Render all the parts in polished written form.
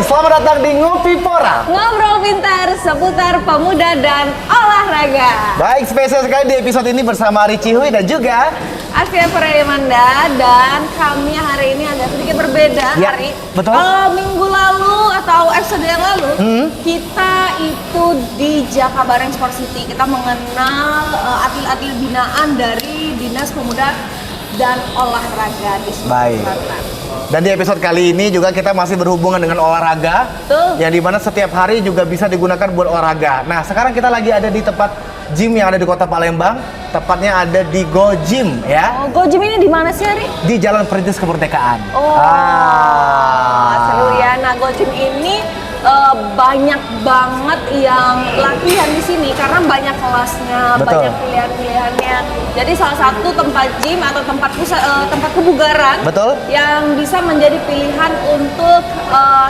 selamat datang di Ngopi Pora. Ngobrol pintar seputar pemuda dan olahraga. Baik, spesial sekali di episode ini bersama Ricci Hui dan juga Askia Pradimanda, dan kami hari ini agak sedikit berbeda. Ya, Hari betul. Kalau minggu lalu atau episode yang lalu kita itu di Jakabareng Sport City, kita mengenal atlet-atlet binaan dari Dinas Pemuda dan Olahraga di Sumatera Baik. Selatan. Dan di episode kali ini juga kita masih berhubungan dengan olahraga. Betul. Yang dimana setiap hari juga bisa digunakan buat olahraga. Nah, sekarang kita lagi ada di tempat gym yang ada di Kota Palembang. Tepatnya ada di Go Gym ya. Oh, Go Gym ini di mana sih, Ari? Di Jalan Perintis Kemerdekaan. Oh, seru ya. Nah, Go Gym ini banyak banget yang latihan di sini karena banyak kelasnya, Betul. banyak pilihan-pilihannya. Jadi salah satu tempat gym atau tempat pusat, tempat kebugaran Betul. yang bisa menjadi pilihan untuk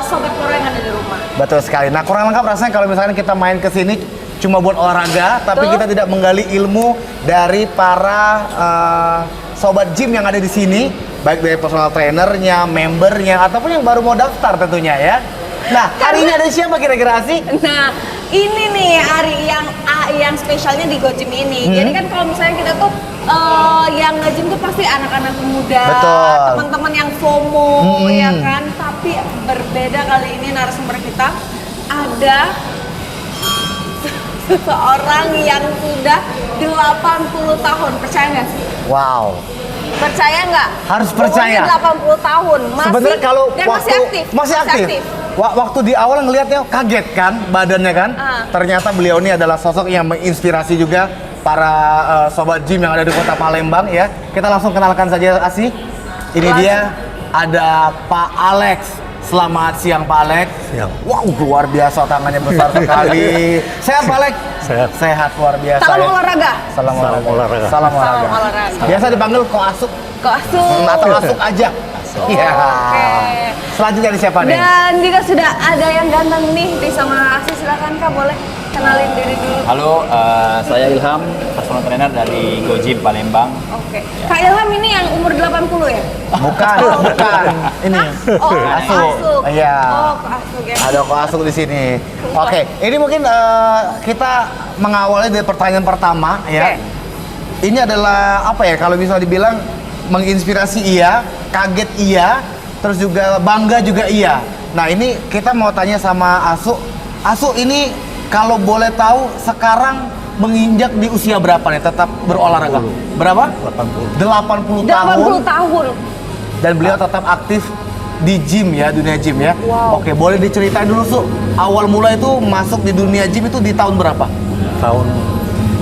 sobat pora yang ada di rumah. Betul sekali. Nah, kurang lengkap rasanya kalau misalkan kita main ke sini cuma buat olahraga, tapi Betul. kita tidak menggali ilmu dari para sobat gym yang ada di sini, baik dari personal trainernya, membernya, ataupun yang baru mau daftar tentunya ya. Nah, hari ini ada siapa kira-kira sih? Nah, ini nih Ari yang spesialnya di Go Gym ini. Jadi kan kalau misalnya kita tuh yang nge-gym tuh pasti anak-anak muda, Betul. teman-teman yang FOMO ya kan. Tapi berbeda kali ini narasumber kita ada seseorang yang sudah 80 tahun. Percaya nggak sih? Wow. Percaya nggak? Harus percaya. Pokoknya 80 tahun. Sebenarnya kalau dan waktu masih aktif. Waktu di awal ngelihatnya kaget kan badannya kan. Ternyata beliau ini adalah sosok yang menginspirasi juga para sobat gym yang ada di Kota Palembang ya. Kita langsung kenalkan saja Asi. Ini dia ada Pak Alex. Selamat siang Pak Alex. Siang. Wow, luar biasa, tangannya besar sekali. Sehat Pak Alex? Sehat. Sehat, luar biasa. Salam ya. olahraga. Salam olahraga. olahraga. Salam olahraga. Salam olahraga. Biasa dipanggil Koasuk Kok asuh. atau Asuk aja. Iya. Oke. Selanjutnya ada siapa nih? Dan juga sudah ada yang ganteng nih di sama Asi, silakan Kak, boleh kenalin diri dulu. Halo, saya Ilham, personal trainer dari Go Gym Palembang. Oke. Kak Ilham ini yang umur 80 ya? Bukan, bukan. Ini. Oh, Asuk. Asuk. Iya. Oh, Kak Asuk ya. Ada Koasuk di sini. Oke, ini mungkin kita mengawali dari pertanyaan pertama ya. Ini adalah apa ya, kalau bisa dibilang menginspirasi iya, kaget iya, terus juga bangga juga iya. Nah, ini kita mau tanya sama Asuk. Asuk ini kalau boleh tahu sekarang menginjak di usia berapa nih tetap berolahraga? Berapa? 80 tahun. 80 tahun. Dan beliau tetap aktif di gym ya, dunia gym ya. Wow. Oke, boleh diceritain dulu Su, awal mula itu masuk di dunia gym itu di tahun berapa? Tahun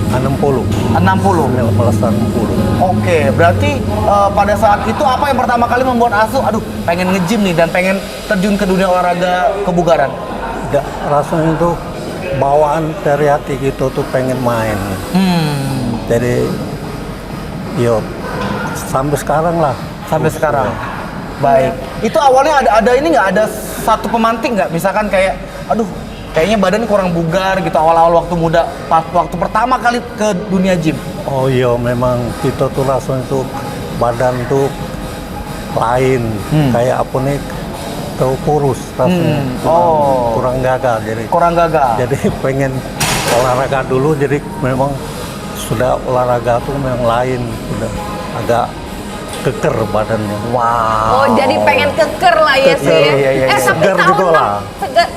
60. 60. 60. Oke, berarti pada saat itu apa yang pertama kali membuat Asu, aduh pengen nge-gym nih dan pengen terjun ke dunia olahraga kebugaran? Rasanya itu bawaan dari hati gitu tuh pengen main. Jadi, yo sampai sekarang lah. Sampai sekarang. Baik. Itu awalnya ada ini nggak, ada satu pemantik nggak? Misalkan kayak, aduh kayaknya badan kurang bugar gitu awal-awal waktu muda, waktu pertama kali ke dunia gym. Oh iya, memang kita tuh langsung itu badan tuh lain. Kayak apa nih, tuh kurus rasanya. Oh. Kurang gagal jadi. Kurang gagal. Jadi pengen olahraga dulu, jadi memang sudah olahraga tuh memang lain, udah agak keker badannya. Wow. Oh, jadi pengen keker lah ya sih. Keker, iya, iya, iya. Tapi Seger tahun juga lah.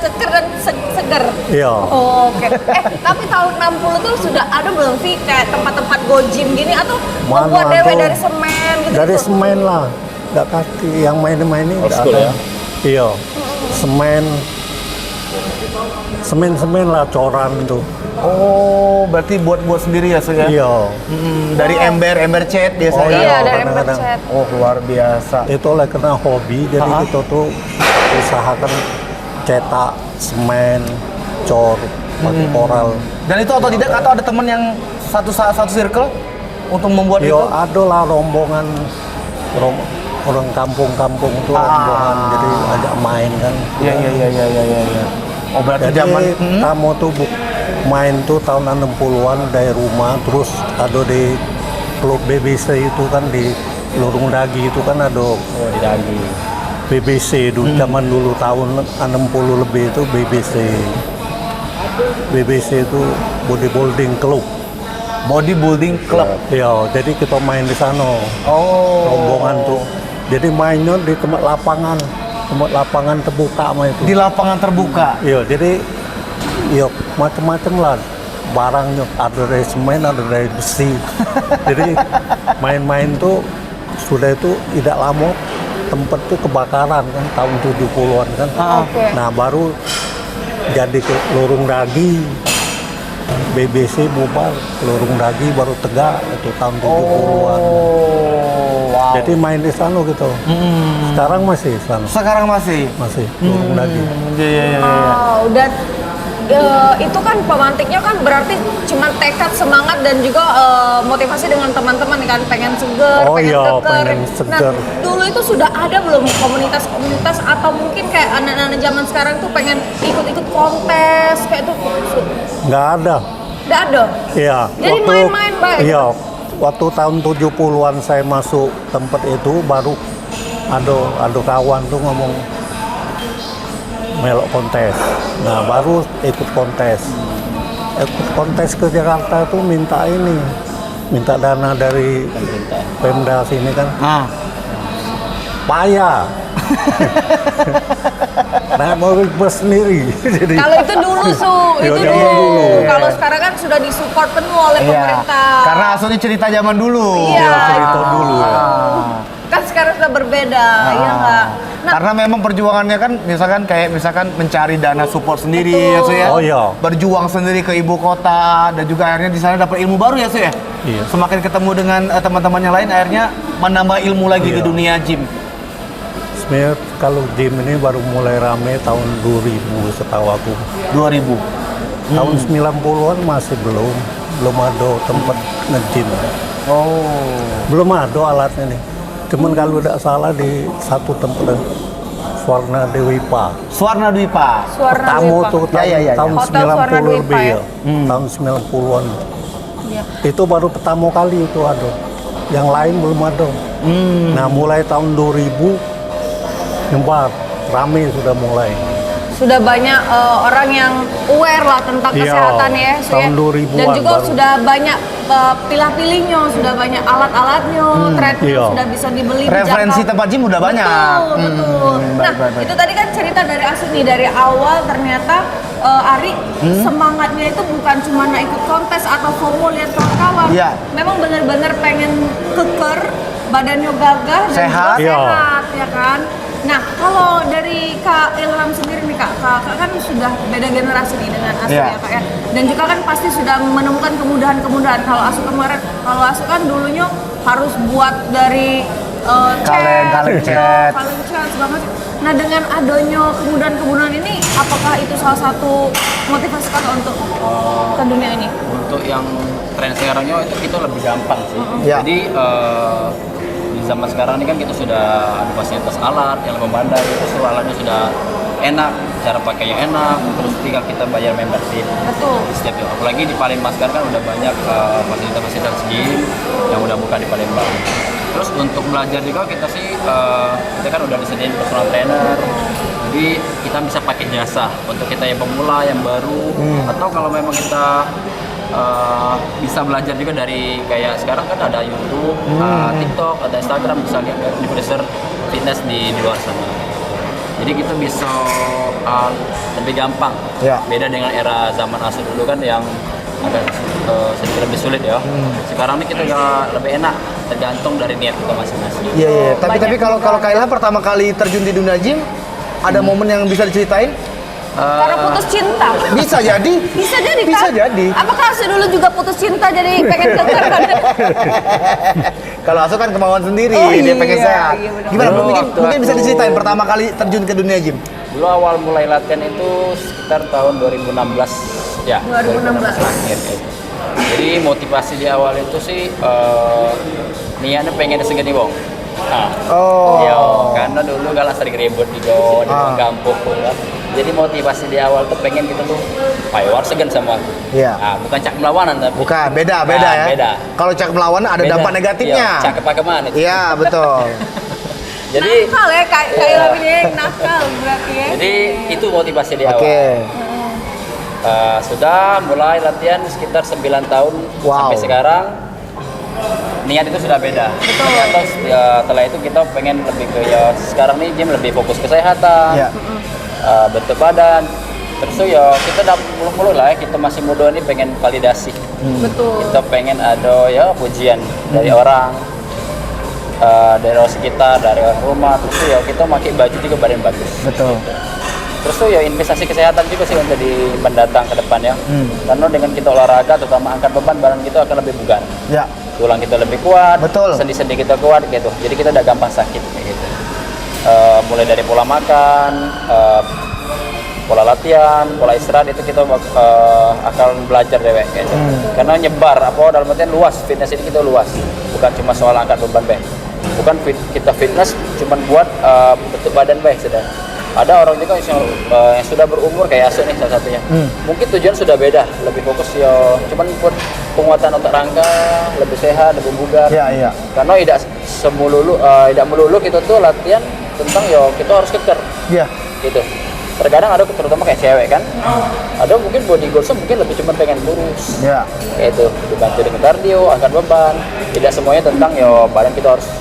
Keker dan seger. Iya. Oh, oke. Tapi tahun 60 tuh sudah ada belum sih kayak tempat-tempat Go Gym gini atau Mana membuat dewe tuh? dari semen gitu? Dari semen lah, nggak kaki yang main-main ini Old nggak school ada. ya? Iya, semen lah coran tuh. Oh, berarti buat sendiri ya Su ya? Iya, Dari ember cat biasanya. Oh, Iya, dari kadang-kadang. ember cat. Oh, luar biasa. itu oleh karena hobi, jadi kita tuh usahakan cetak semen, cor, pakai koral. Dan itu otodidak atau ada temen yang satu circle untuk membuat Yo, itu? ada lah rombongan orang kampung-kampung tuh rombongan, jadi ajak main kan. Iya. Oh, berarti Jadi zaman kamu tuh main tuh tahun 60-an dari rumah, terus ada di klub BBC itu kan di Lurung Dagi itu kan ada. Oh, di Dagi. BBC dulu, zaman dulu tahun 60 lebih itu BBC. BBC itu bodybuilding club. Bodybuilding club. Ya, jadi kita main di sana. Oh. Rombongan tuh. Jadi mainnya di tempat lapangan terbuka mah itu. Di lapangan terbuka. Iya, jadi ya macam-macam lah barangnya, ada dari semen, ada dari besi. Jadi main-main tuh sudah itu tidak lama tempat tuh kebakaran kan tahun 70-an kan. Oke. Nah, baru jadi ke lorong dagi. BBC bubar, lorong dagi baru tegak itu tahun 70-an. Oh, wow. Jadi main di sana gitu. Sekarang masih di sana. Sekarang masih. Masih lorong dagi. Iya. Wow, dan itu kan pemantiknya kan berarti cuma tekad, semangat dan juga motivasi dengan teman-teman kan, pengen seger, Oh pengen iya, keker. pengen seger. Nah, dulu itu sudah ada belum komunitas-komunitas atau mungkin kayak anak-anak zaman sekarang tuh pengen ikut-ikut kontes kayak itu? Nggak ada. Nggak ada. Iya. Jadi main-main baik. Iya. Waktu tahun 70-an saya masuk tempat itu baru ada kawan tuh ngomong melok kontes. Nah, baru ikut kontes. Ikut kontes ke Jakarta tuh minta dana dari Pemda sini kan. Ah. Payah. Naik mobil bus sendiri. Jadi Kalau itu dulu Iya, itu zaman dulu. dulu. Kalau sekarang kan sudah disupport penuh oleh Iya. pemerintah. Karena asli cerita zaman dulu. Iya. cerita dulu ya. Kan sekarang sudah berbeda, ya nggak? Nah, Karena memang perjuangannya kan misalkan mencari dana support sendiri Betul. ya Su ya. Oh, iya. Berjuang sendiri ke ibu kota dan juga akhirnya di sana dapat ilmu baru ya Su ya. Iya. Semakin ketemu dengan teman-teman yang lain akhirnya menambah ilmu lagi di Iya. dunia gym. Sebenarnya kalau gym ini baru mulai rame tahun 2000 setahu aku. 2000. Tahun 90-an masih belum ada tempat nge-gym. Oh. Belum ada alatnya nih. Cuman kalau tidak salah di satu tempat Swarna Dewipa. Suwarna Dwipa. Suara Tamu Dewipa. tuh tahun, Ya. tahun Hotel Swarna 90 Dewipa lebih ya? ya. Tahun 90-an. Iya. Itu baru pertama kali itu ada. Yang lain belum ada. Nah, mulai tahun 2000 nyebar, rame sudah mulai. Sudah banyak orang yang aware lah tentang Iya, kesehatan ya, Su, ya. tahun 2000-an Dan juga baru. sudah banyak pilah-pilihnya, sudah banyak alat-alatnya, treadmill Iya. sudah bisa dibeli. Referensi dijangkau. tempat gym udah banyak. Betul, betul. Nah, Baik. itu tadi kan cerita dari Asu nih, dari awal ternyata Ari semangatnya itu bukan cuma nak ikut kontes atau FOMO lihat kawan-kawan. Iya. Memang benar-benar pengen keker, badannya gagah dan Sehat. juga Iya. sehat, ya kan? Nah, kalau dari Kak Ilham sendiri nih Kak kan sudah beda generasi nih dengan Asu Iya. ya Kak ya. Dan juga kan pasti sudah menemukan kemudahan-kemudahan. Kalau Asu kan dulunya harus buat dari Kaleng chat. kaleng chat segala macam. Nah, dengan adanya kemudahan-kemudahan ini, apakah itu salah satu motivasi Kakak untuk ke dunia ini? Untuk yang tren sekarangnya itu kita lebih gampang sih. Ya. Jadi di zaman sekarang ini kan kita sudah ada fasilitas alat yang memadai, terus alatnya sudah enak, cara pakainya enak, terus tinggal kita bayar membership Betul. di setiap jam. Apalagi di Palembang sekarang kan udah banyak fasilitas-fasilitas gym yang udah buka di Palembang. Terus untuk belajar juga kita sih kita kan udah disediain personal trainer, jadi kita bisa pakai jasa untuk kita yang pemula, yang baru, atau kalau memang kita bisa belajar juga dari kayak sekarang kan ada YouTube, TikTok, ada Instagram, bisa lihat influencer fitness di luar sana. Jadi kita bisa lebih gampang. Ya. Beda dengan era zaman Asu dulu kan yang agak sedikit lebih sulit ya. Sekarang ini kita udah lebih enak, tergantung dari niat kita masing-masing. Iya. Tapi Banyak kalau Kayla pertama kali terjun di dunia gym, ada momen yang bisa diceritain? Karena putus cinta. Bisa jadi. Bisa jadi Bisa kan? jadi. Apakah Asu dulu juga putus cinta jadi pengen keker kan? Kalau Asu kan kemauan sendiri, Oh, dia iya, pengen sehat. iya, benar. Gimana? Dulu Mungkin, waktu mungkin bisa aku- diceritain pertama kali terjun ke dunia gym. Dulu awal mulai latihan itu sekitar tahun 2016 ya. 2016. akhir gitu. Jadi motivasi di awal itu sih niatnya pengen segini Bang. Nah, Oh. iya, karena dulu galak sering ribut di kampung kan. Jadi motivasi di awal tuh pengen kita tuh Paiwar segan sama aku. Iya. Nah, bukan cak melawanan tapi. Bukan, beda Nah, ya. beda. Kalau cak melawan ada Beda. dampak negatifnya. Iya, cak kepakaman itu. Iya, betul. Jadi nakal ya, kayak lagunya yang nakal berarti ya. jadi itu motivasi di awal. Oke. Sudah mulai latihan sekitar 9 tahun Wow. sampai sekarang. Niat itu sudah beda. Ternyata setelah itu kita pengen lebih ke ya sekarang nih gym lebih fokus kesehatan, Ya. bentuk badan. Terus tuh ya kita udah mulu-mulu lah ya, kita masih muda nih pengen validasi. Betul. Kita pengen ada ya pujian dari orang, dari orang sekitar, dari orang rumah. Terus tuh ya kita pakai baju juga badan bagus. Betul. Terus tuh ya investasi kesehatan juga sih untuk di mendatang ke depan ya. Karena dengan kita olahraga, terutama angkat beban, badan kita akan lebih bugar. Ya. Tulang kita lebih kuat, Betul. sendi-sendi kita kuat gitu. Jadi kita udah gampang sakit kayak gitu. Mulai dari pola makan, pola latihan, pola istirahat itu kita akan belajar deh kayak gitu. Karena nyebar dalam artian luas, fitness ini kita luas. Bukan cuma soal angkat beban be. Bukan kita fitness cuma buat bentuk badan be sudah. Ada orang juga yang sudah berumur kayak Asu nih salah satunya. Mungkin tujuan sudah beda, lebih fokus ya cuman buat penguatan otak rangka, lebih sehat, lebih bugar. Iya, iya. Karena tidak melulu kita tuh latihan tentang ya kita harus keker Iya. gitu. Terkadang ada terutama kayak cewek kan. Ada mungkin body goals mungkin lebih cuma pengen kurus. Ya. Kayak itu dibantu dengan kardio, angkat beban. Tidak semuanya tentang ya badan kita harus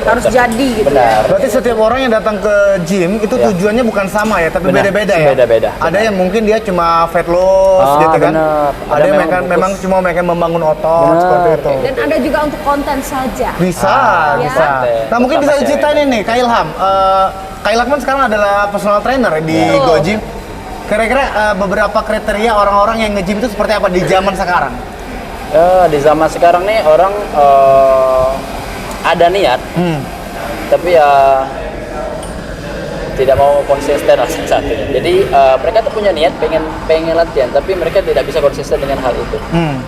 Harus jadi gitu Benar. Berarti setiap orang yang datang ke gym itu Ya. tujuannya bukan sama ya, tapi Benar, beda-beda ya. beda-beda, Ada benar. yang mungkin dia cuma fat loss gitu kan. benar. Ada yang memang fokus. cuma mereka membangun otot Benar. seperti itu. Dan ada juga untuk konten saja. Bisa, ya. bisa. Nah mungkin bisa Terutama cewek. diceritain nih Kak Ilham. Kak Ilham kan sekarang adalah personal trainer di Betul. Go Gym. Kira-kira beberapa kriteria orang-orang yang nge-gym itu seperti apa di zaman sekarang? Di zaman sekarang nih orang ada niat, tapi ya tidak mau konsisten lah satunya. Jadi mereka tuh punya niat pengen latihan, tapi mereka tidak bisa konsisten dengan hal itu.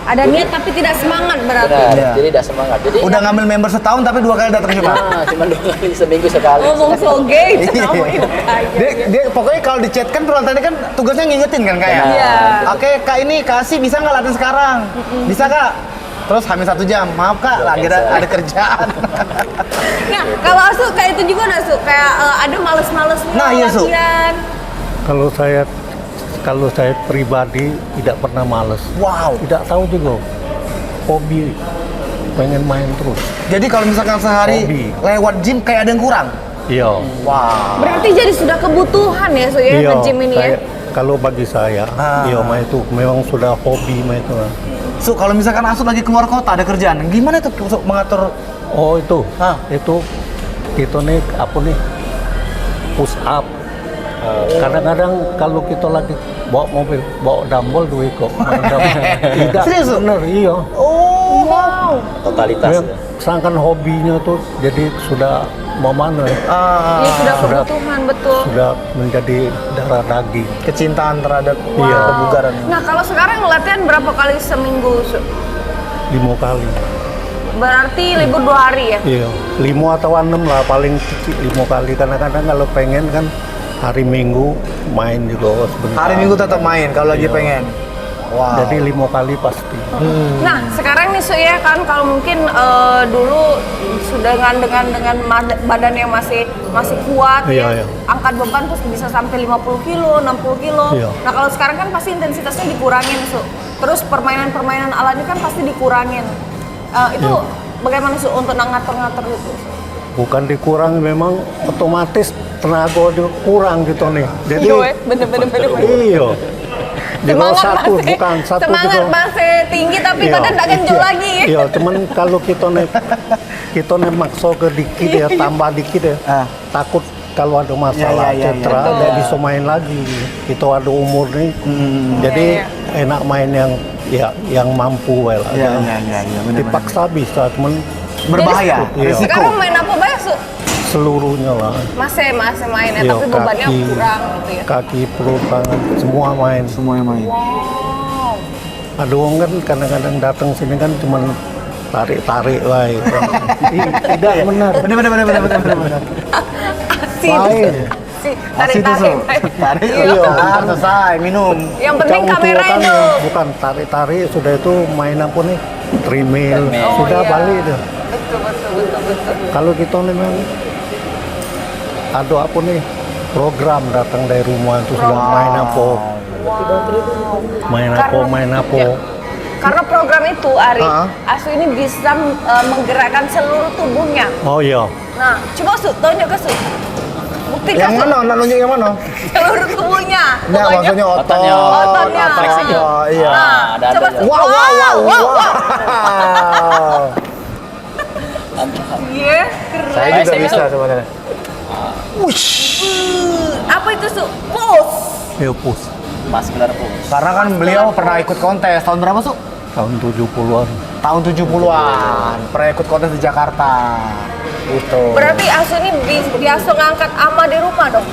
Ada niat tapi tidak semangat berarti. Benar, Iya. jadi tidak semangat. Jadi Udah ngambil member setahun tapi 2 kali datang cuma. cuma 2 kali seminggu sekali. Ngomong soge itu Iya. namanya aja. Dia pokoknya kalau di chat kan tadi kan tugasnya ngingetin kan Kak ya? Benar. Iya. Oke Kak ini kasih bisa nggak latihan sekarang? Bisa Kak? Terus hamil 1 jam, maaf Kak, Ya, lagi cancel. ada kerjaan. Nah, kalau Asu kayak itu juga Asu, kayak ada males-malesnya Nah, iya, Su. latihan. Kalau saya pribadi tidak pernah males. Wow. Tidak tahu juga. Hobi pengen main terus. Jadi kalau misalkan sehari Hobi. lewat gym kayak ada yang kurang. Iya. Wow. Berarti jadi sudah kebutuhan ya Su ya nge-gym ini ya. Kalau bagi saya, Ah. iya main itu memang sudah hobi main itu. So kalau misalkan Asu lagi keluar kota ada kerjaan, gimana tuh Su, mengatur? Oh itu, Ah. itu kita nih apa nih push up. Kadang-kadang kalau kita lagi bawa mobil, bawa dumbbell dua kok. Tidak, Serius, Su? bener, iya. Oh, Wow. Totalitas. Memang Sedangkan hobinya tuh jadi sudah memana ya, Ya sudah sudah- kebutuhan betul. sudah menjadi darah daging. kecintaan terhadap Iya. kebugaran. Nah, kalau sekarang latihan berapa kali seminggu Su? 5 kali. Berarti libur 2 hari ya? Iya, 5 atau 6 lah paling kecil 5 kali. Kadang-kadang kalau pengen kan hari Minggu main juga sebentar. Hari Minggu tetap main kalau lagi Iya. pengen. Wow. Jadi 5 kali pasti. Nah, sekarang nih Su ya kan kalau mungkin dulu sudah dengan badan yang masih kuat Iya, ya. iya. Angkat beban terus bisa sampai 50 kilo, 60 kilo. Iya. Nah, kalau sekarang kan pasti intensitasnya dikurangin, Su. Terus permainan-permainan alami kan pasti dikurangin. Itu Iya. bagaimana Su untuk ngatur-ngatur itu? Bukan dikurang, memang otomatis tenaga dia kurang gitu nih. Jadi bener-bener. iya. Di bawah satu, masih, bukan satu semangat gitu. masih tinggi tapi Iya, badan tak genjol iya. lagi. Iya, cuman kalau kita nih maksa ke dikit ya, tambah dikit ya. Ah. Takut kalau ada masalah Iya, iya, iya, cedera iya. nggak bisa main lagi. Itu ada umur nih. Jadi Iya, enak main yang mampu lah. Iya, iya, iya, iya, benar-benar. Dipaksa bisa, cuman Berbahaya, Iya. risiko. Sekarang main apa banyak Su? seluruhnya lah. Masih main ya, Iya, tapi bebannya kurang gitu ya. kaki, perut, tangan, semua main. Semuanya main. Wow. Ada orang kan kadang-kadang datang sini kan cuman tarik-tarik lah itu. Tidak benar. Benar. Asik. Main. Si, Asik tuh, Su. Tarik, Iya. selesai, minum. Yang penting Kita kamera usulkan itu. ya, bukan tarik-tarik, sudah itu main apa nih? Treadmill. Treadmill. Sudah iya. balik itu. Betul. Kalau kita memang ada apa nih program datang dari rumah itu sudah main apa, main apa. Ya. Karena program itu, Ari, Ah. Asu ini bisa menggerakkan seluruh tubuhnya. Oh iya, Nah, coba Su, tunjuk ke Su. Buktikan Yang Su. mana? Nak nunjuk yang mana? Seluruh tubuhnya. Nah, maksudnya otot. Ototnya. Ototnya. Fleksibel. Oh, iya. Nah, ada coba ya. Su. Wow, wow, wow, wow. Iya, keren. Saya juga Saya bisa bisa. sebenarnya. Apa itu Su? Pose. ya push Muscular pose. Karena kan beliau pernah ikut kontes tahun berapa, Su? tahun 70-an. Tahun 70-an. Pernah ikut kontes di Jakarta. Itu. Berarti Asu ini biasa ngangkat ama di rumah dong?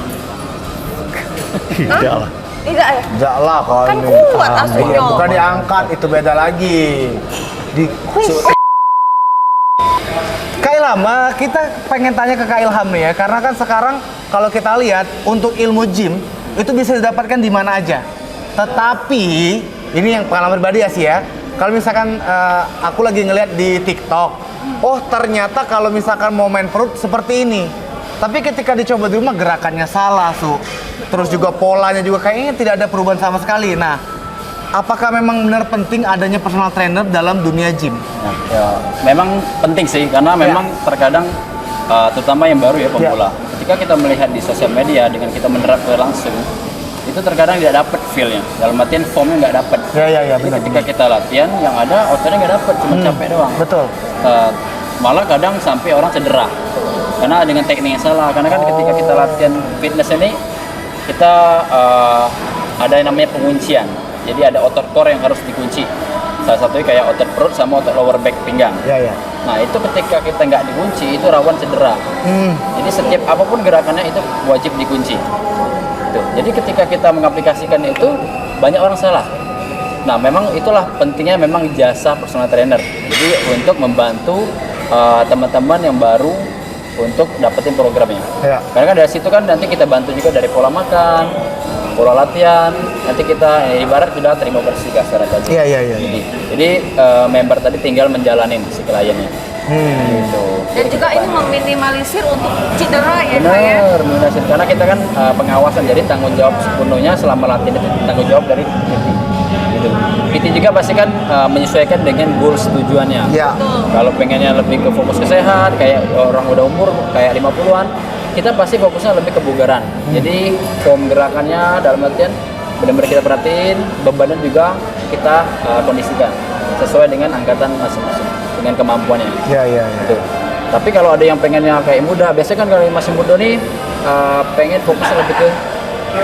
Tidak lah. Tidak ya? Enggak lah kalau Kan ini. kuat Iya, Asunya. bukan diangkat, itu beda lagi. Di Kak Ilham, kita pengen tanya ke Kak Ilham nih ya, karena kan sekarang kalau kita lihat untuk ilmu gym itu bisa didapatkan di mana aja. Tetapi ini yang pengalaman pribadi ya sih ya. Kalau misalkan aku lagi ngeliat di TikTok, oh ternyata kalau misalkan mau main perut seperti ini. Tapi ketika dicoba di rumah gerakannya salah, Su. Terus juga polanya juga kayaknya tidak ada perubahan sama sekali. Nah, apakah memang benar penting adanya personal trainer dalam dunia gym? Nah, ya, memang penting sih karena memang terkadang terutama yang baru ya pemula. Ketika kita melihat di sosial media dengan kita menerapkan langsung, itu terkadang tidak dapat feel-nya. Dalam artian formnya nggak dapat. Ya, Jadi benar. ketika kita latihan yang ada ototnya nggak dapat, cuma capek doang. Betul. Malah kadang sampai orang cedera karena dengan teknik yang salah. Karena kan ketika kita latihan fitness ini kita ada yang namanya penguncian. Jadi ada otot core yang harus dikunci. Salah satunya kayak otot perut sama otot lower back pinggang. Ya. Nah itu ketika kita nggak dikunci itu rawan cedera. Jadi setiap apapun gerakannya itu wajib dikunci. Tuh. Jadi ketika kita mengaplikasikan itu banyak orang salah. Nah memang itulah pentingnya memang jasa personal trainer. Jadi untuk membantu teman-teman yang baru untuk dapetin programnya. Ya. Karena kan dari situ kan nanti kita bantu juga dari pola makan, pola latihan. Nanti kita ibarat sudah terima bersih kasar tadi. Iya. Jadi member tadi tinggal menjalanin si kliennya. Gitu. Dan juga ini meminimalisir untuk cedera ya, Kak ya? Benar, minimalisir. Karena kita kan pengawasan, jadi tanggung jawab sepenuhnya selama latihan itu tanggung jawab dari PT. Gitu. PT juga pasti kan menyesuaikan dengan goals tujuannya. Ya. Kalau pengennya lebih ke fokus ke sehat, kayak orang udah umur kayak 50-an, kita pasti fokusnya lebih ke kebugaran. Jadi form gerakannya dalam artian benar-benar kita perhatiin, bebannya juga kita kondisikan sesuai dengan angkatan masing-masing, dengan kemampuannya. Ya. Gitu. Tapi kalau ada yang pengennya kayak muda, biasanya kan kalau yang masih muda nih pengen fokusnya lebih ke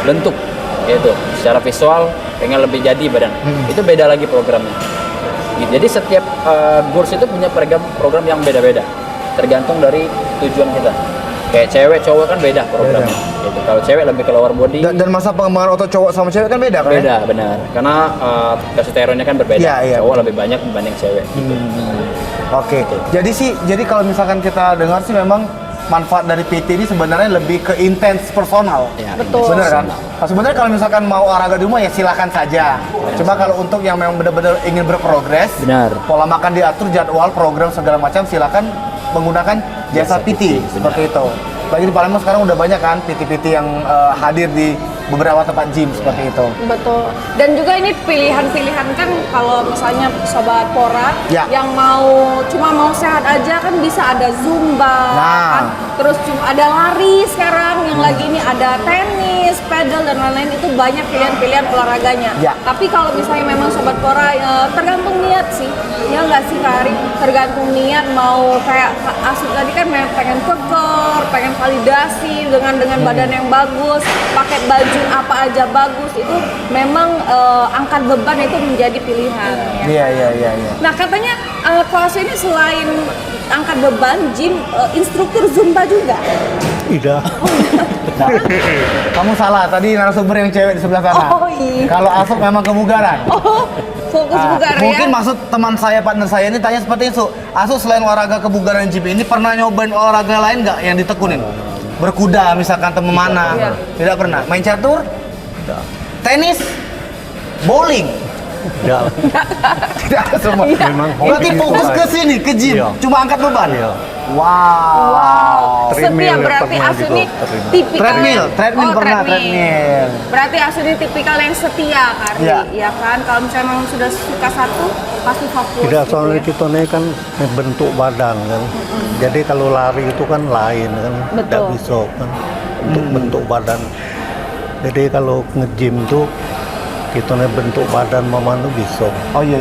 bentuk, gitu. Secara visual pengen lebih jadi badan. Itu beda lagi programnya. Gitu. Jadi setiap goals itu punya program yang beda-beda, tergantung dari tujuan kita. Kayak cewek cowok kan beda programnya. Gitu. Kalau cewek lebih ke lower body. Dan masa pengembangan otot cowok sama cewek kan beda kan? Beda, benar. Karena testosteronnya kan berbeda. Iya, Cowok betul. lebih banyak dibanding cewek. Gitu. Oke. Jadi kalau misalkan kita dengar sih memang manfaat dari PT ini sebenarnya lebih ke intens personal. Ya, Betul. Bener kan? Nah, sebenarnya kalau misalkan mau olahraga di rumah ya silakan saja. Cuma kalau untuk yang memang benar-benar ingin berprogres, Benar. pola makan diatur, jadwal, program segala macam silakan menggunakan jasa PT seperti itu. Lagi di Palembang sekarang udah banyak kan PT-PT yang hadir di beberapa tempat gym seperti itu. Betul. Dan juga ini pilihan-pilihan kan kalau misalnya sobat Pora Ya. yang cuma mau sehat aja kan bisa ada Zumba, Nah. kan? Terus cuma ada lari sekarang yang lagi ini ada tenis, pedal dan lain-lain itu banyak pilihan-pilihan olahraganya. Ya. Tapi kalau misalnya memang sobat Pora tergantung niat sih. Ya nggak sih Kak Ari? Tergantung niat mau kayak Asik tadi kan memang pengen keker, pengen validasi dengan badan yang bagus, pakai baju apa aja bagus, itu memang angkat beban itu menjadi pilihan. Ya. Iya. Nah katanya kelas ini selain angkat beban, gym, instruktur Zumba juga. Tidak. Kamu salah, tadi narasumber yang cewek di sebelah sana. Oh, iya. Kalau Asuk memang kebugaran. Oh, fokus Ah, bugar ya. mungkin maksud teman saya, partner saya ini tanya seperti itu. Asuk selain olahraga kebugaran gym ini pernah nyobain olahraga lain nggak yang ditekunin? Berkuda misalkan teman mana? Iya. Tidak pernah. Main catur? Tenis? Bowling? Tidak. Tidak semua. Memang Berarti hobi fokus itu ke aja. sini, ke gym. Iya. Cuma angkat beban. Iya. Wow. Setia Treadmill berarti pernah Asu juga, ini treadmill. tipikal Treadmill pernah, treadmill. Berarti Asu ini tipikal yang setia kan, Iya. ya kan? Kalau misalnya memang sudah suka satu, pasti fokus. Tidak, gitu soalnya ya. kita ini kan bentuk badan kan. Jadi kalau lari itu kan lain kan, Betul. tidak bisa kan untuk bentuk badan. Jadi kalau nge-gym tuh kita ini bentuk badan mama tuh bisa. Oh iya.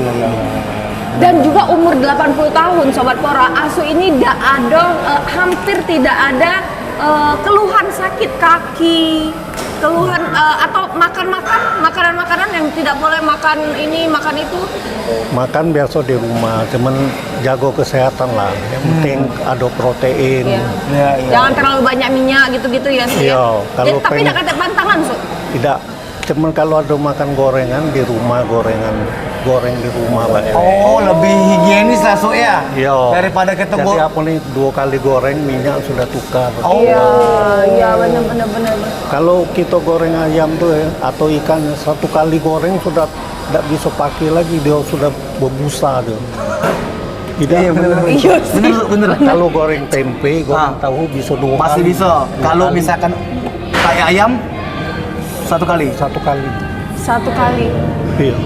Dan juga umur 80 tahun Sobat Pora, Asu ini tidak ada, hampir tidak ada keluhan sakit kaki, keluhan atau makanan-makanan yang tidak boleh makan ini, makan itu. Makan biasa di rumah, cuman jago kesehatan lah. Yang penting ada protein. Iya. Iya. Jangan terlalu banyak minyak gitu-gitu ya. Su, ya? Iya, kalau Tapi pengen- tidak kata pantangan, Su. Tidak, cuman kalau ada makan gorengan di rumah, goreng di rumah lah. Oh, lebih higienis lah Su ya. Iya. Daripada kita Jadi apa nih 2 kali goreng minyak sudah tukar. Oh. Iya, benar. Kalau kita goreng ayam tuh ya, atau ikan 1 kali goreng sudah tidak bisa pakai lagi, dia sudah berbusa dia. Tidak, Iya bener. Iya sih. Bener. Kalau goreng tempe, goreng tahu bisa 2 kali. Masih bisa. Kalau 2 kali. misalkan kayak ayam 1 kali. 1 kali. 1 kali. Iya.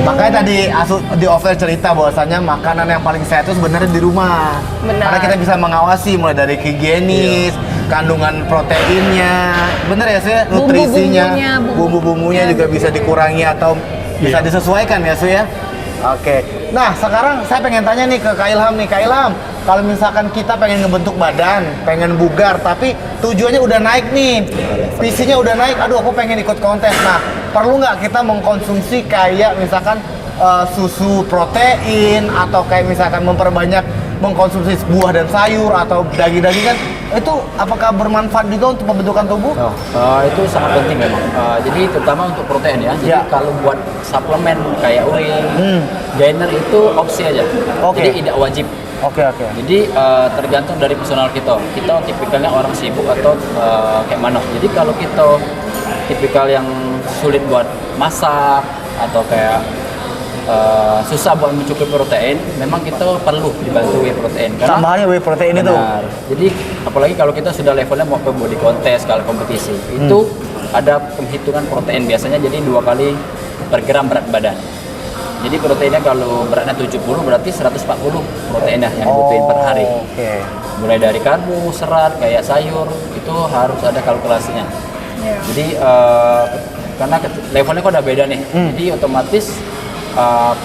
Makanya tadi Asu di offer cerita bahwasanya makanan yang paling sehat itu sebenarnya di rumah. Benar. Karena kita bisa mengawasi mulai dari higienis, kandungan proteinnya, bener ya sih, nutrisinya, bumbu-bumbunya juga bisa dikurangi atau bisa disesuaikan ya Su ya. Oke. Nah sekarang saya pengen tanya nih ke Kak Ilham nih, Kak Ilham. Kalau misalkan kita pengen ngebentuk badan, pengen bugar, tapi tujuannya udah naik nih, visinya udah naik, aduh aku pengen ikut kontes. Nah, perlu nggak kita mengkonsumsi kayak misalkan susu protein atau kayak misalkan memperbanyak mengkonsumsi buah dan sayur atau daging-dagingan, itu apakah bermanfaat juga untuk pembentukan tubuh? Itu sangat penting memang. Jadi terutama untuk protein ya. Jadi Ya. kalau buat suplemen kayak whey, gainer itu opsi aja. Oke. Jadi tidak wajib. Oke. Jadi tergantung dari personal kita. Kita tipikalnya orang sibuk atau kayak mana. Jadi kalau kita tipikal yang sulit buat masak atau kayak susah buat mencukupi protein, memang kita perlu dibantu whey protein. Tambahannya whey protein itu. Benar. Jadi apalagi kalau kita sudah levelnya mau ke body contest, kalau kompetisi, itu ada penghitungan protein biasanya jadi 2 kali per gram berat badan. Jadi proteinnya kalau beratnya 70 berarti 140 proteinnya yang dibutuhin per hari. Oke. Mulai dari karbo, serat, kayak sayur, itu harus ada kalkulasinya. Jadi karena levelnya kok udah beda nih, jadi otomatis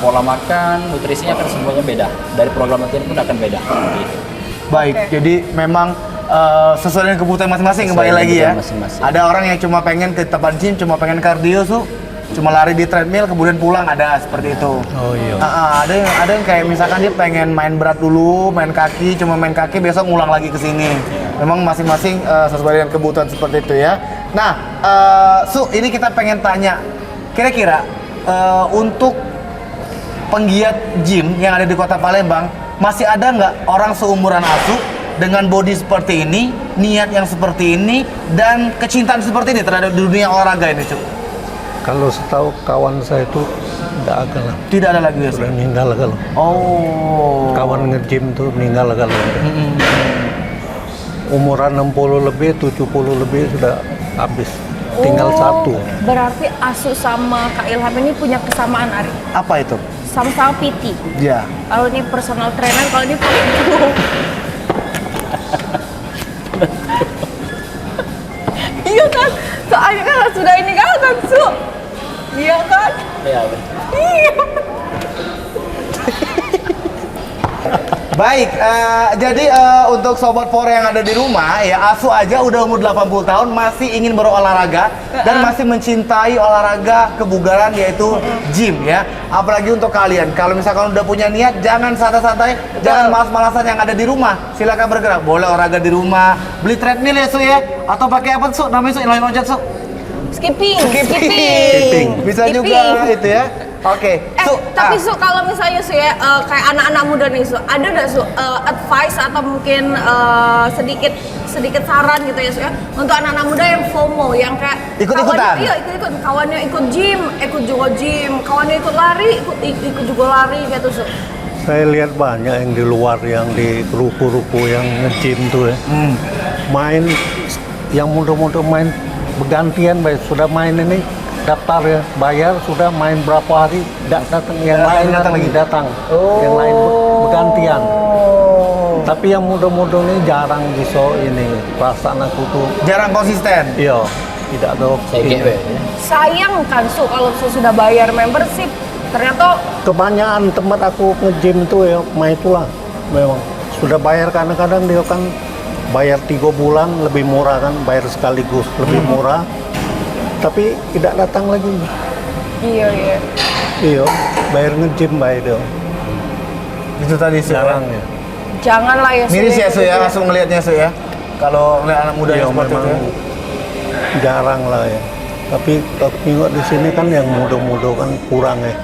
pola makan, nutrisinya kan semuanya beda. Dari program latihan pun akan beda. Gitu. Baik, jadi memang sesuai dengan kebutuhan masing-masing Sesuai kembali lagi ya. kebutuhan masing-masing. Ada orang yang cuma pengen ke tempat gym, cuma pengen kardio Su, cuma lari di treadmill kemudian pulang, ada seperti itu. Oh iya. Ada yang kayak misalkan dia pengen main berat dulu, main kaki, cuma main kaki besok ngulang lagi ke sini. Memang masing-masing sesuai dengan kebutuhan seperti itu ya. Nah, Su, ini kita pengen tanya, kira-kira untuk penggiat gym yang ada di Kota Palembang, masih ada nggak orang seumuran Asu dengan body seperti ini, niat yang seperti ini, dan kecintaan seperti ini terhadap dunia olahraga ini, Cuk? Kalau setahu kawan saya itu tidak ada lah. Tidak ada lagi ya, Su? Sudah meninggal kalau. Oh. Kawan nge-gym tuh meninggal kalau. Umuran 60 lebih, 70 lebih sudah habis. Tinggal satu. Berarti Asu sama Kak Ilham ini punya kesamaan, Ari. Apa itu? Sama-sama PT. Ya. Kalau ini personal trainer, kalau ini PT. Iya kan? Soalnya kan sudah ini kan, Su. Iya kan? Ya, Iya. Baik, jadi untuk Sobat Pore yang ada di rumah, ya Asu aja udah umur 80 tahun masih ingin berolahraga dan masih mencintai olahraga kebugaran yaitu gym ya. Apalagi untuk kalian, kalau misalkan udah punya niat, jangan santai-santai, jangan malas-malasan yang ada di rumah. Silakan bergerak, boleh olahraga di rumah, beli treadmill ya Su ya, atau pakai apa Su? Namanya Su, inline loncat Su? Skipping. Bisa Skipping. juga itu ya. Oke, Su. Tapi Su, kalau misalnya Su ya, kayak anak-anak muda nih Su, ada nggak Su advice atau mungkin sedikit saran gitu ya Su ya, untuk anak-anak muda yang FOMO, yang kayak Ikut-ikutan? kawannya- Iya, ikut-ikut. Kawannya ikut gym, ikut juga gym. Kawannya ikut lari, ikut juga lari gitu Su. Saya lihat banyak yang di luar, yang di ruko-ruko yang nge-gym tuh ya. Main, yang muda-muda main bergantian, baik sudah main ini daftar ya, bayar sudah main berapa hari, datang yang lain datang, yang lain bergantian. Tapi yang muda-muda ini jarang bisa ini, perasaan aku tuh Jarang konsisten. iya, tidak ada Sayang kan Su kalau Su sudah bayar membership ternyata kebanyakan tempat aku nge-gym tuh ya, main itulah memang sudah bayar, kadang-kadang dia kan bayar 3 bulan lebih murah kan, bayar sekaligus lebih murah, tapi tidak datang lagi. iya. Iya, bayar nge-gym bayar dia. Itu tadi Su. Jarang ya. Janganlah ya Su. Miris ya Su ya, langsung ngelihatnya Su ya. Kalau ngeliat anak muda Iya, yang seperti itu. memang jarang lah ya. Tapi kalau tengok di sini kan yang muda-muda kan kurang ya.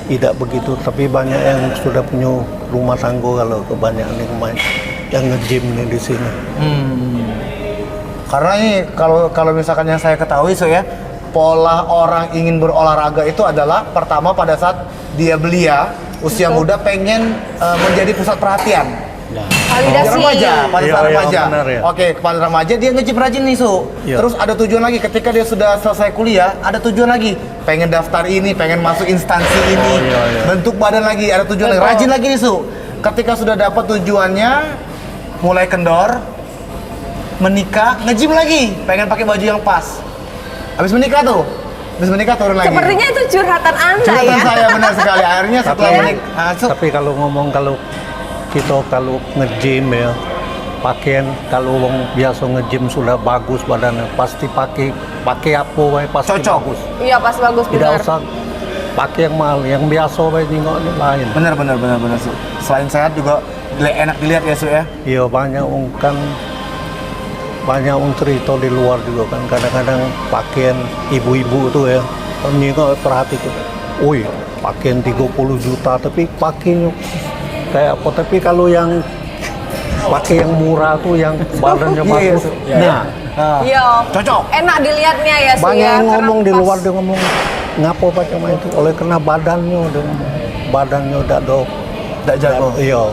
Tidak begitu, tapi banyak yang sudah punya rumah tangga kalau kebanyakan yang main, yang nge-gym nih di sini. Karena ini kalau misalkan yang saya ketahui So ya, pola orang ingin berolahraga itu adalah pertama pada saat dia belia, usia muda pengen menjadi pusat perhatian. Validasi. Pada Iya, saat iya, remaja. benar ya. Oke, pada remaja dia nge-gym rajin nih Su. Iya. Terus ada tujuan lagi ketika dia sudah selesai kuliah, ada tujuan lagi. Pengen daftar ini, pengen masuk instansi ini. iya, iya. Bentuk badan lagi, ada tujuan lagi. Betul. Rajin lagi nih Su. Ketika sudah dapat tujuannya, mulai kendor, menikah, nge-gym lagi. Pengen pakai baju yang pas. Habis menikah turun lagi. Sepertinya itu curhatan Anda Curhatan ya. saya benar sekali. Akhirnya setelah menikah, Tapi kalau ngomong kalau nge-gym ya, pakaian kalau orang biasa nge-gym sudah bagus badannya, pasti pakai apa wae pasti Cocok. bagus. Iya pas bagus Tidak benar. usah pakai yang mahal, yang biasa wae nengok ini lain. benar Su. Selain sehat juga enak dilihat ya Su ya. Iya, banyak cerita di luar juga kan, kadang-kadang pakaian ibu-ibu tuh ya, nengok perhatikan, wih pakaian 30 juta tapi pakainya kayak apa, tapi kalau yang pakai yang murah tuh yang badannya Iya, bagus, Su. nah Iya. Cocok. Enak dilihatnya ya Su banyak ya. yang karena ngomong di pas. luar, dia ngomong ngapo pakai sama itu, oleh karena badannya dia ngomong, badannya udah Tidak jago. iya.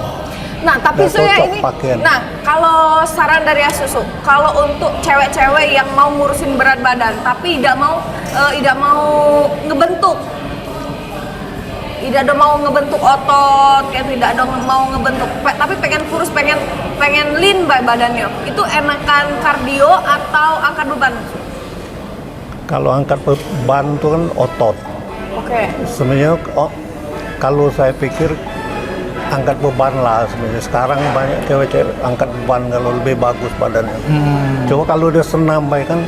Nah, tapi Nggak Su ya cocok ini. pakaian. Nah, kalau saran dari Asusu, kalau untuk cewek-cewek yang mau ngurusin berat badan tapi tidak mau ngebentuk, tidak ada mau ngebentuk otot, kayak tidak ada mau ngebentuk, tapi pengen kurus, pengen lean badannya. Itu enakan kardio atau angkat beban? Kalau angkat beban itu kan otot. Oke. Sebenarnya kalau saya pikir angkat beban lah sebenarnya. Sekarang banyak cewek-cewek angkat beban kalau lebih bagus badannya. Coba kalau dia senam baik kan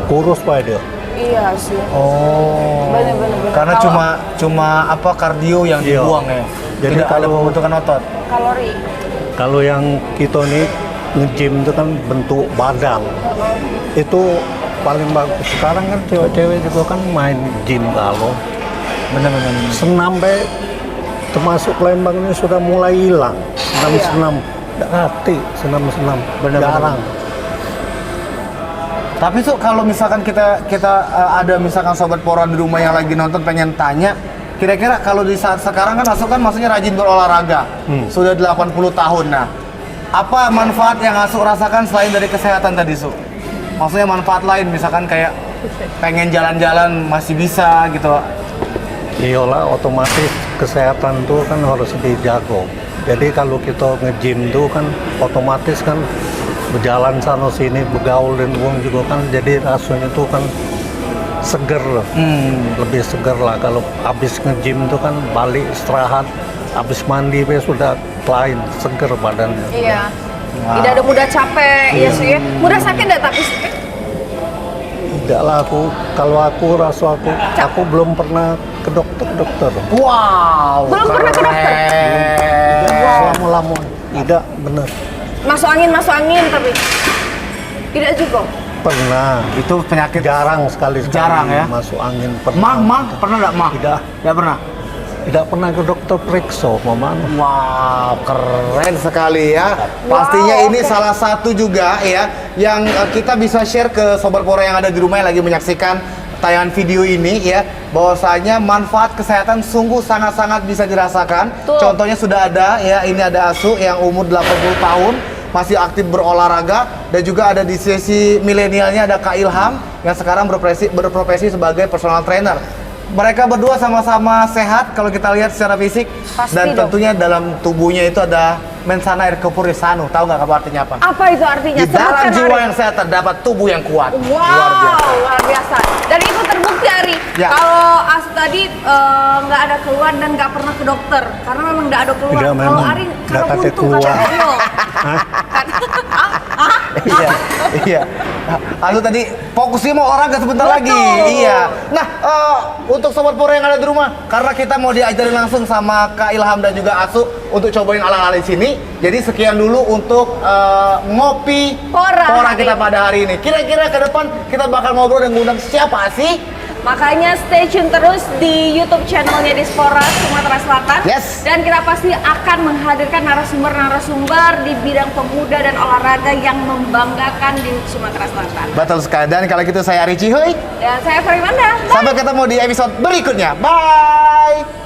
kurus baik dia. Iya sih. Oh. Bener-bener. Karena Kalau- cuma apa kardio yang Iya. dibuang ya. Jadi Tidak ada kalau- pembentukan otot. kalori. Kalau yang kita nih nge-gym itu kan bentuk badan. Itu paling bagus. Sekarang kan cewek-cewek juga kan main gym kalau Benar-benar. senam baik, termasuk Lembang ini sudah mulai hilang. Senam-senam, tidak ngerti senam-senam, jarang. Tapi Su, kalau misalkan kita ada misalkan sobat Pora di rumah yang lagi nonton pengen tanya, kira-kira kalau di saat sekarang kan Asu kan maksudnya rajin berolahraga, sudah 80 tahun. Nah, apa manfaat yang Asu rasakan selain dari kesehatan tadi Su? Maksudnya manfaat lain, misalkan kayak pengen jalan-jalan masih bisa gitu. Iyalah, otomatis kesehatan tuh kan harus dijaga. Jadi kalau kita nge-gym tuh kan otomatis kan berjalan sana sini, bergaul dan uang juga kan, jadi rasanya tuh kan seger, lebih seger lah. Kalau habis nge-gym tuh kan balik istirahat, habis mandi sudah lain, seger badannya. Iya. Tidak ada mudah capek, ya sih ya. Mudah sakit enggak tapi Su? Tidak lah, kalau aku rasa aku belum pernah ke dokter. Wow. Belum pernah ke dokter? Selama-lama tidak benar. Masuk angin tapi tidak juga. Pernah. Itu penyakit Jarang sekali Jarang ya? masuk angin. Pernah. Mah pernah nggak mah? Tidak. Nggak pernah. Tidak pernah ke dokter periksa, Mama. Wow, keren sekali ya. Pastinya ini salah satu juga ya yang kita bisa share ke sobat Pora yang ada di rumah yang lagi menyaksikan tayangan video ini ya, bahwasanya manfaat kesehatan sungguh sangat-sangat bisa dirasakan. Betul. Contohnya sudah ada ya, ini ada Asu yang umur 80 tahun masih aktif berolahraga, dan juga ada di sesi milenialnya ada Kak Ilham yang sekarang berprofesi sebagai personal trainer. Mereka berdua sama-sama sehat kalau kita lihat secara fisik. Pasti dan dong. tentunya dalam tubuhnya itu ada mensana corpore sano. Tahu nggak apa artinya apa? Apa itu artinya? Di dalam Sebutkan, jiwa Ari. yang sehat terdapat tubuh yang kuat. Wow, Luar biasa. luar biasa. Dan itu terbukti, Ari. Ya. Kalau As tadi nggak ada keluhan dan nggak pernah ke dokter karena memang nggak ada keluhan. Tidak, Kalau memang Ari nggak kalau kate buntu keluhan. kata Rio. Iya, iya. Lalu tadi fokusnya mau olahraga sebentar Betul. lagi. Iya. Nah, untuk sobat Pura yang ada di rumah, karena kita mau diajarin langsung sama Kak Ilham dan juga Asu untuk cobain ala-ala di sini. Jadi sekian dulu untuk ngopi Pora hari kita ini. pada hari ini. Kira-kira ke depan kita bakal ngobrol dan ngundang siapa sih? Makanya stay tune terus di YouTube channelnya Dispora Sumatera Selatan. Yes. Dan kita pasti akan menghadirkan narasumber-narasumber di bidang pemuda dan olahraga yang membanggakan di Sumatera Selatan. Betul sekali. Dan kalau gitu saya Ari Cihoy. Dan saya Farimanda. Sampai ketemu di episode berikutnya. Bye.